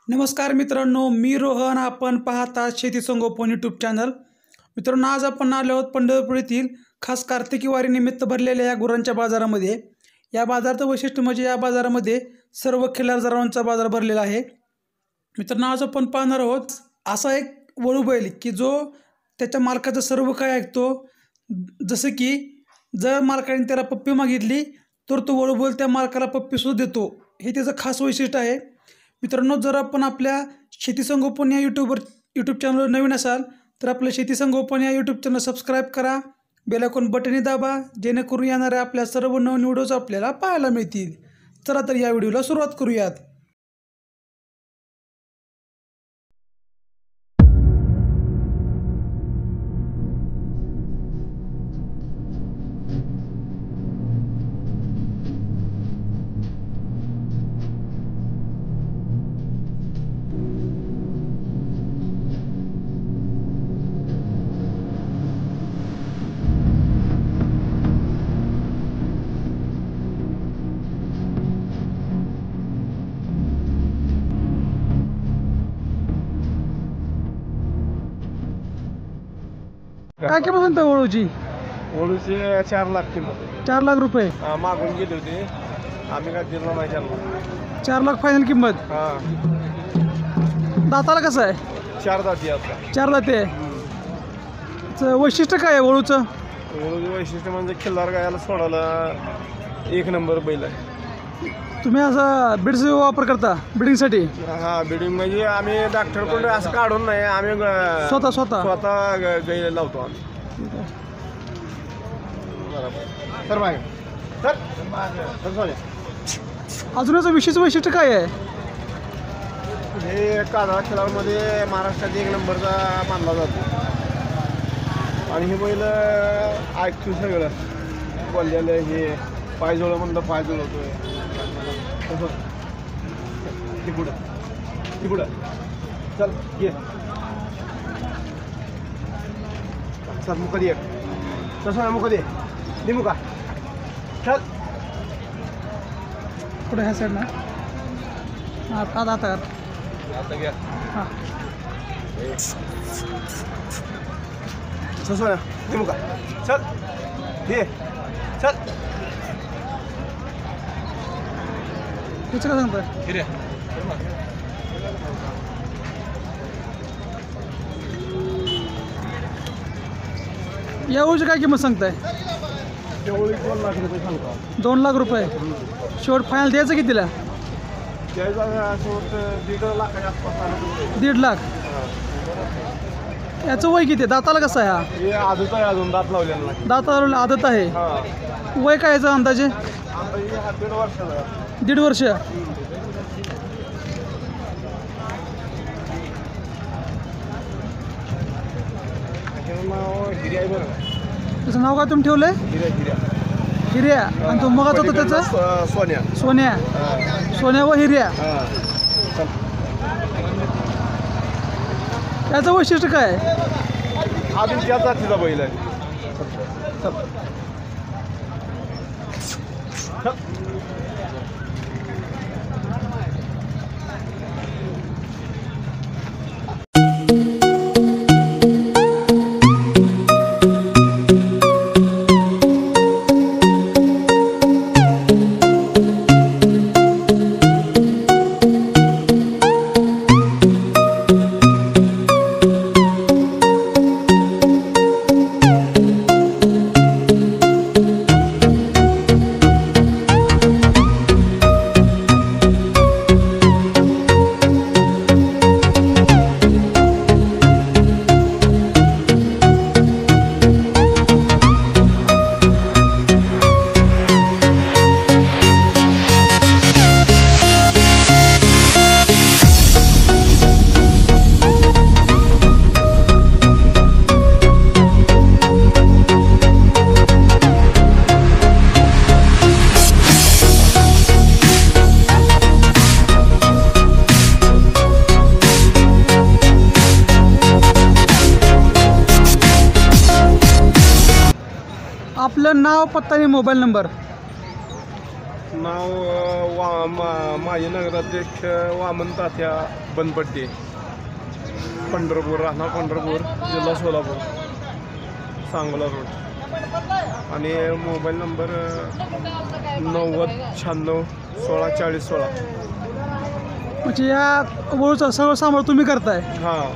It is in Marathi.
नमस्कार मित्रांनो, मी रोहन. आपण पाहता शेती संगोपन यूट्यूब चॅनल. मित्रांनो, आज आपण आलो आहोत पंढरपूर येथील खास कार्तिकी वारीनिमित्त भरलेल्या या गुरांच्या बाजारामध्ये. या बाजाराचं वैशिष्ट्य म्हणजे या बाजारामध्ये सर्व खिल्लार जनावरांचा बाजार भरलेला आहे. मित्रांनो, आज आपण पाहणार आहोत असा एक वळू बैल की जो त्याच्या मालकाचं सर्व काय ऐकतो. जसं की जर मालकाने त्याला पप्पी मागितली तर तो वळू बैल त्या मालकाला पप्पीसुद्धा देतो. हे त्याचं खास वैशिष्ट्य आहे. मित्रांनो, जर आपण आपल्या शेती संगोपन या यूट्यूब चॅनलवर नवीन असाल तर आपलं शेती संगोपन या यूट्यूब चॅनल सबस्क्राईब करा, बेल आयकॉन बटनही दाबा, जेणेकरून येणाऱ्या आपल्या सर्व नवीन व्हिडिओज आपल्याला पाहायला मिळतील. चला तर या व्हिडिओला सुरुवात करूयात. काय किंमत म्हणता वळूची? वळूचे 4 लाख किंमत. 4 लाख रुपये मागून गेले होते, आम्ही काय दिलं नाही त्यांना. 4 लाख फायनल किंमत. दाताला कसं आहे? 4 जाती आता. 4 दाते. वैशिष्ट्य काय आहे वळूचं? वळूचं वैशिष्ट्य म्हणजे खिल्लार गायाला सोडायला 1 नंबर बैल आहे. तुम्ही असा बिड्स वापर करता बिडिंगसाठी? हा, बिडिंग म्हणजे आम्ही डॉक्टरकडे असं काढून नाही, आम्ही स्वतः गाई लावतो आम्ही. तर मागे अजून याचं विशेष वैशिष्ट्य काय आहे? हे काजळा खिलारमध्ये महाराष्ट्रात 1 नंबरचा मानला जातो. आणि हे बैल ऐकतो सगळं बोललेलं. हे पाय जोड म्हणलं पाय जोडवतोय. पुढं चल ये चल, मुका दे. तसं ना, मुका दे मुका. चल पुढे ह्या साईडला. हां, आता घ्या. हां, तसं ना, दे मुका. चल ये चल. तुझं काय सांगताय? या वळूची काय किंमत सांगताय? 2 लाख रुपये सांगतो. 2 लाख रुपये. शेवट फायनल द्यायचं कितीला? त्याचा शेवट 1.5 लाखाच्या आसपास. 1.5 लाख. याचं वय किती? दाताला कसं आहे? हा, हे आदत आहे, अजून दात लावलेला नाही. दाताला आदत आहे. हा, वय काय याचं अंदाजे? आता हे 1.5 वर्षाचा. 1.5 वर्ष. नाव हिर्या आहे बरं. त्याचं नाव काय तुम्ही ठेवलंय? हिर्या. आणि तो मगाच होतं त्याचं? सोन्या. सोन्या व हिर्या. त्याचं वैशिष्ट्य काय आहे? अजून त्या जातीचा बैल आहे. आपलं नाव, पत्ता आणि मोबाईल नंबर. नाव माजी नगराध्यक्ष वामन तात्या बनपट्टे, पंढरपूर, राहणार पंढरपूर, जिल्हा सोलापूर, सांगोला रोड. आणि मोबाईल नंबर 9096164016. म्हणजे या वळूचा सगळं सांभाळ तुम्ही करताय? हां.